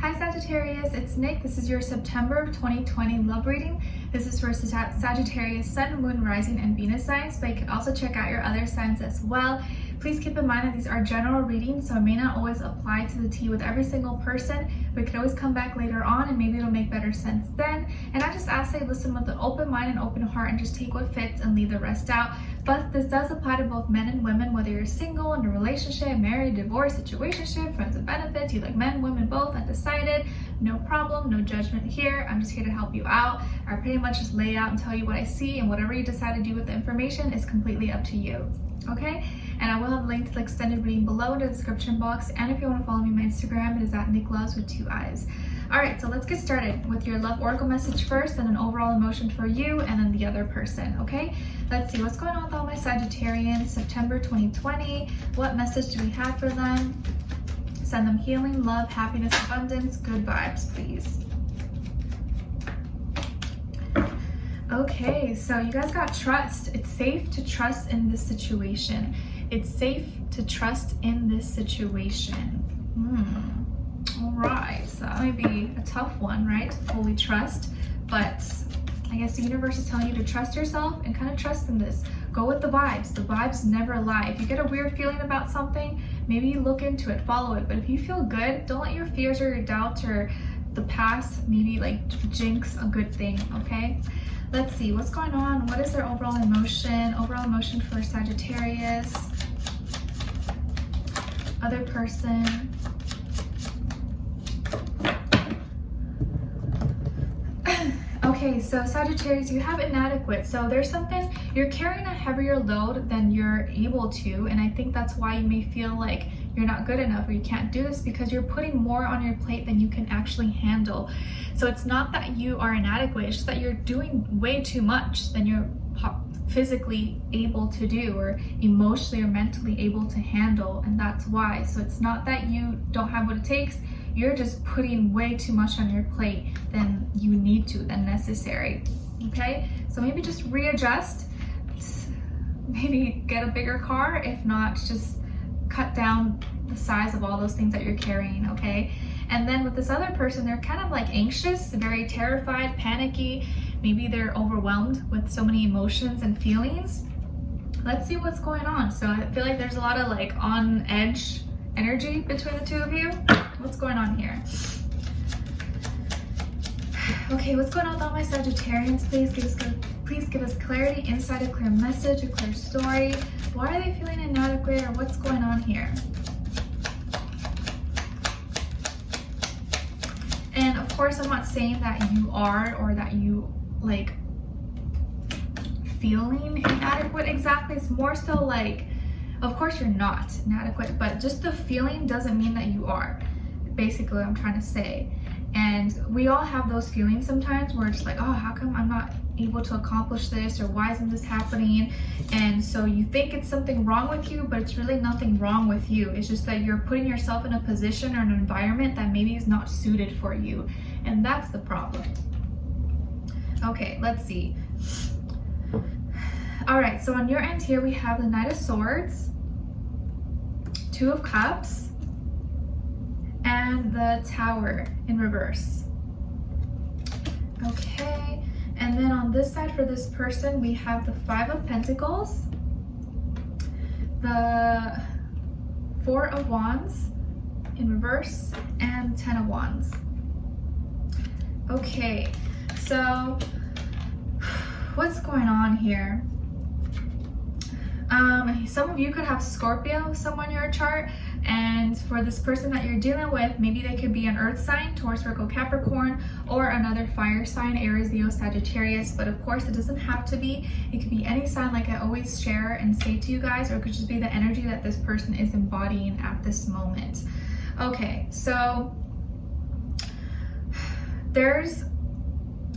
Hi Sagittarius, it's Nick. This is your September 2020 love reading. This is for Sagittarius, Sun, Moon, Rising, and Venus signs, but you can also check out your other signs as well. Please keep in mind that these are general readings, so it may not always apply to the T with every single person. We can always come back later on and maybe it'll make better sense then. And I just ask that you listen with an open mind and open heart and just take what fits and leave the rest out. But this does apply to both men and women, whether you're single, in a relationship, married, divorced, situationship, friends with benefits, you like men, women, both, undecided, no problem, no judgment here. I'm just here to help you out. I pretty much just lay out and tell you what I see, and whatever you decide to do with the information is completely up to you. Okay? And I will have a link to the extended reading below in the description box. And if you want to follow me on my Instagram, it is at Nicloves with 2 eyes. Alright, so let's get started with your love oracle message first, then an overall emotion for you, and then the other person, okay? Let's see what's going on with all my Sagittarians, September 2020. What message do we have for them? Send them healing, love, happiness, abundance, good vibes, please. Okay, so you guys got trust. It's safe to trust in this situation. It's safe to trust in this situation. All right, so that might be a tough one, right? To fully trust, but I guess the universe is telling you to trust yourself and kind of trust in this. Go with the vibes. The vibes never lie. If you get a weird feeling about something, maybe you look into it, follow it. But if you feel good, don't let your fears or your doubts or the past maybe like jinx a good thing, okay? Let's see what's going on. What is their overall emotion? Overall emotion for Sagittarius. Other person. Okay, so Sagittarius, you have inadequate. So there's something, you're carrying a heavier load than you're able to. And I think that's why you may feel like you're not good enough or you can't do this, because you're putting more on your plate than you can actually handle. So it's not that you are inadequate, it's just that you're doing way too much than you're physically able to do or emotionally or mentally able to handle, and that's why. So it's not that you don't have what it takes, you're just putting way too much on your plate than you need to, than necessary, okay? So maybe just readjust, maybe get a bigger car, if not just cut down the size of all those things that you're carrying, okay? And then with this other person, they're kind of like anxious, very terrified, panicky. Maybe they're overwhelmed with so many emotions and feelings. Let's see what's going on. So I feel like there's a lot of like on edge energy between the two of you. What's going on here? Okay, what's going on with all my Sagittarians? Please give us clarity, insight, a clear message, a clear story. Why are they feeling inadequate, or what's going on here? And of course, I'm not saying that you are, or that you like feeling inadequate exactly. It's more so like, of course you're not inadequate, but just the feeling doesn't mean that you are. Basically what I'm trying to say. And we all have those feelings sometimes where it's like, oh, how come I'm not able to accomplish this, or why isn't this happening? And so you think it's something wrong with you, but it's really nothing wrong with you. It's just that you're putting yourself in a position or an environment that maybe is not suited for you, and that's the problem. Okay, let's see. All right, so on your end here we have the Knight of Swords, 2 of Cups, and the Tower in reverse. Okay, and then on this side for this person, we have the 5 of Pentacles, the 4 of Wands in reverse, and 10 of Wands. Okay, so what's going on here? Some of you could have Scorpio, someone in your chart, and for this person that you're dealing with, maybe they could be an earth sign, Taurus, Virgo, Capricorn, or another fire sign, Aries, Leo, Sagittarius. But of course, it doesn't have to be. It could be any sign, like I always share and say to you guys, or it could just be the energy that this person is embodying at this moment. Okay, so there's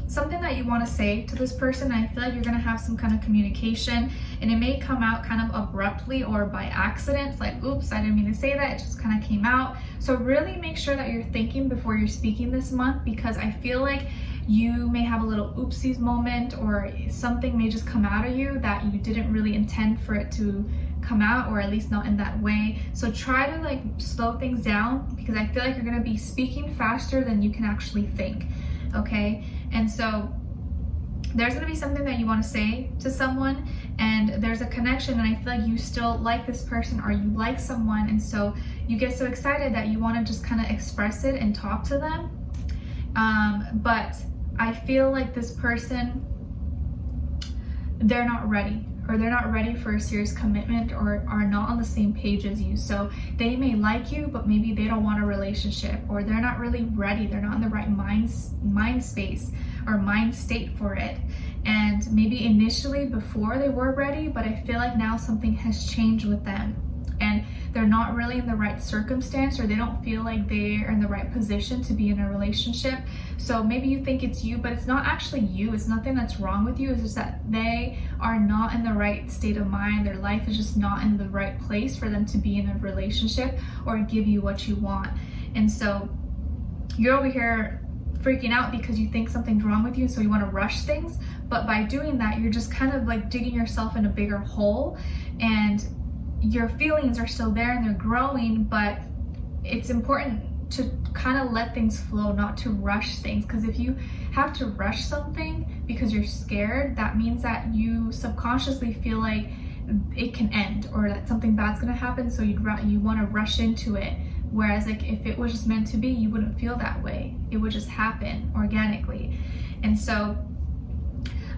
something that you want to say to this person. I feel like you're going to have some kind of communication, and it may come out kind of abruptly or by accident. It's like, oops, I didn't mean to say that, it just kind of came out. So really make sure that you're thinking before you're speaking this month, because I feel like you may have a little oopsies moment, or something may just come out of you that you didn't really intend for it to come out, or at least not in that way. So try to like slow things down, because I feel like you're gonna be speaking faster than you can actually think, okay? And so there's gonna be something that you wanna say to someone, and there's a connection, and I feel like you still like this person, or you like someone, and so you get so excited that you wanna just kind of express it and talk to them. But I feel like this person, they're not ready, or they're not ready for a serious commitment, or are not on the same page as you. So they may like you, but maybe they don't want a relationship, or they're not really ready. They're not in the right mind space or mind state for it. And maybe initially before they were ready, but I feel like now something has changed with them, and they're not really in the right circumstance, or they don't feel like they're in the right position to be in a relationship. So maybe you think it's you, but it's not actually you. It's nothing that's wrong with you. It's just that they are not in the right state of mind. Their life is just not in the right place for them to be in a relationship or give you what you want. And so you're over here freaking out because you think something's wrong with you, so you want to rush things. But by doing that, you're just kind of like digging yourself in a bigger hole, and your feelings are still there and they're growing. But it's important to kind of let things flow, not to rush things, because if you have to rush something because you're scared, that means that you subconsciously feel like it can end, or that something bad's gonna happen, so you want to rush into it. Whereas like if it was just meant to be, you wouldn't feel that way. It would just happen organically. And so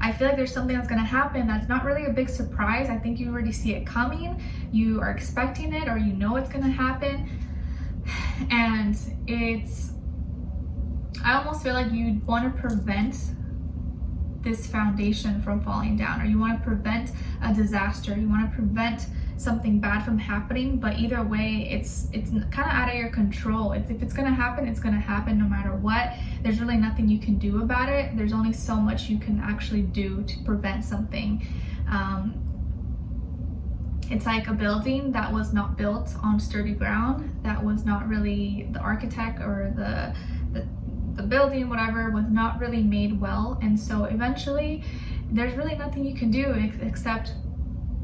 I feel like there's something that's gonna happen that's not really a big surprise. I think you already see it coming. You are expecting it, or you know it's gonna happen. And I almost feel like you want to prevent this foundation from falling down, or you want to prevent a disaster. You want to prevent something bad from happening. But either way, it's kind of out of your control. If it's going to happen, it's going to happen no matter what. There's really nothing you can do about it. There's only so much you can actually do to prevent something. It's like a building that was not built on sturdy ground, that was not really, the architect or the building, whatever, was not really made well. And so eventually there's really nothing you can do except,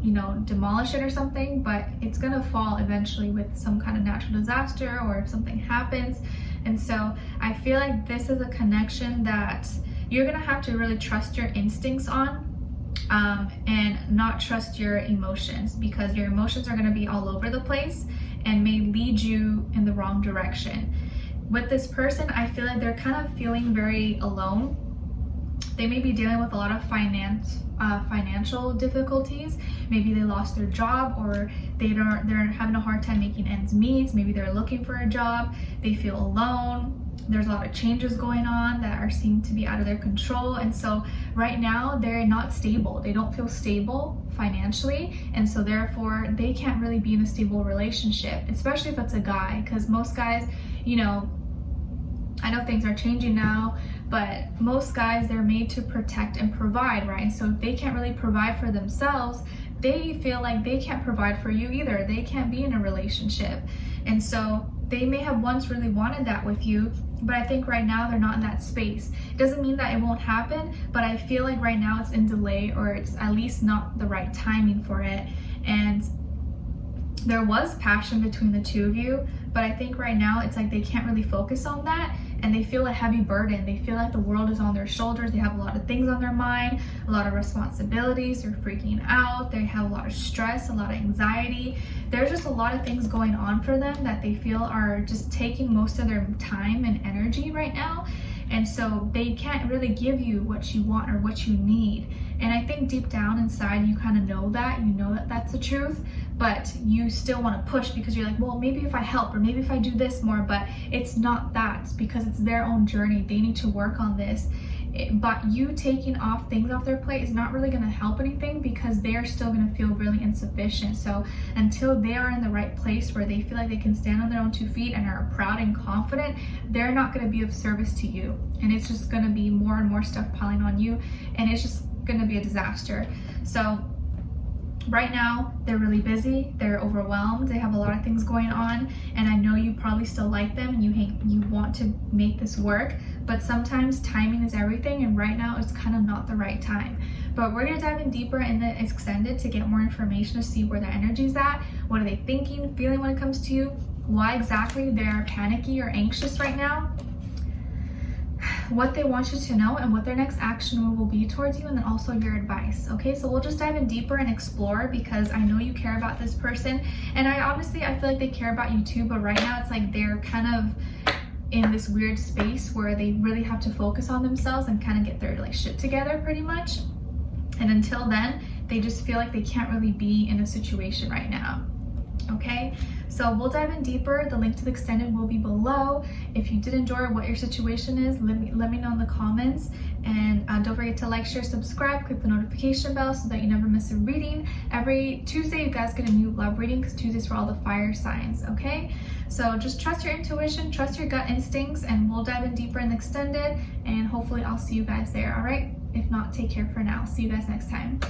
you know, demolish it or something, but it's gonna fall eventually with some kind of natural disaster, or if something happens. And so I feel like this is a connection that you're gonna have to really trust your instincts on, and not trust your emotions, because your emotions are going to be all over the place and may lead you in the wrong direction. With this person, I feel like they're kind of feeling very alone. They may be dealing with a lot of financial difficulties. Maybe they lost their job, or they're having a hard time making ends meet. Maybe they're looking for a job. They feel alone. There's a lot of changes going on that seem to be out of their control. And so right now they're not stable. They don't feel stable financially. And so therefore they can't really be in a stable relationship, especially if it's a guy, because most guys, you know, I know things are changing now, but most guys, they're made to protect and provide, right? And so if they can't really provide for themselves, they feel like they can't provide for you either. They can't be in a relationship. And so they may have once really wanted that with you, but I think right now they're not in that space. It doesn't mean that it won't happen, but I feel like right now it's in delay, or it's at least not the right timing for it. And there was passion between the two of you, but I think right now it's like they can't really focus on that, and they feel a heavy burden. They feel like the world is on their shoulders. They have a lot of things on their mind, a lot of responsibilities. They're freaking out. They have a lot of stress, a lot of anxiety. There's just a lot of things going on for them that they feel are just taking most of their time and energy right now. And so they can't really give you what you want or what you need. And I think deep down inside, you kind of know that, you know that that's the truth, but you still want to push because you're like, well, maybe if I help, or maybe if I do this more, but it's not that, because it's their own journey. They need to work on this. But you taking off things off their plate is not really going to help anything, because they're still going to feel really insufficient. So until they are in the right place where they feel like they can stand on their own 2 feet and are proud and confident, they're not going to be of service to you. And it's just going to be more and more stuff piling on you, and it's just going to be a disaster. So Right now, they're really busy, they're overwhelmed, they have a lot of things going on, and I know you probably still like them and you want to make this work, but sometimes timing is everything, and right now it's kind of not the right time. But we're gonna dive in deeper in the extended to get more information to see where their energy's at, what are they thinking, feeling when it comes to you, why exactly they're panicky or anxious right now, what they want you to know, and what their next action move will be towards you, and then also your advice. Okay, so we'll just dive in deeper and explore, because I know you care about this person, and I feel like they care about you too, but right now it's like they're kind of in this weird space where they really have to focus on themselves and kind of get their like shit together pretty much. And until then, they just feel like they can't really be in a situation right now. Okay, so we'll dive in deeper. The link to the extended will be below. If you did enjoy what your situation is, let me know in the comments, and don't forget to like, share, subscribe, click the notification bell so that you never miss a reading. Every Tuesday you guys get a new love reading, because Tuesday's for all the fire signs. Okay, so just trust your intuition, trust your gut instincts, and we'll dive in deeper in the extended, and hopefully I'll see you guys there. All right, if not, take care for now. See you guys next time.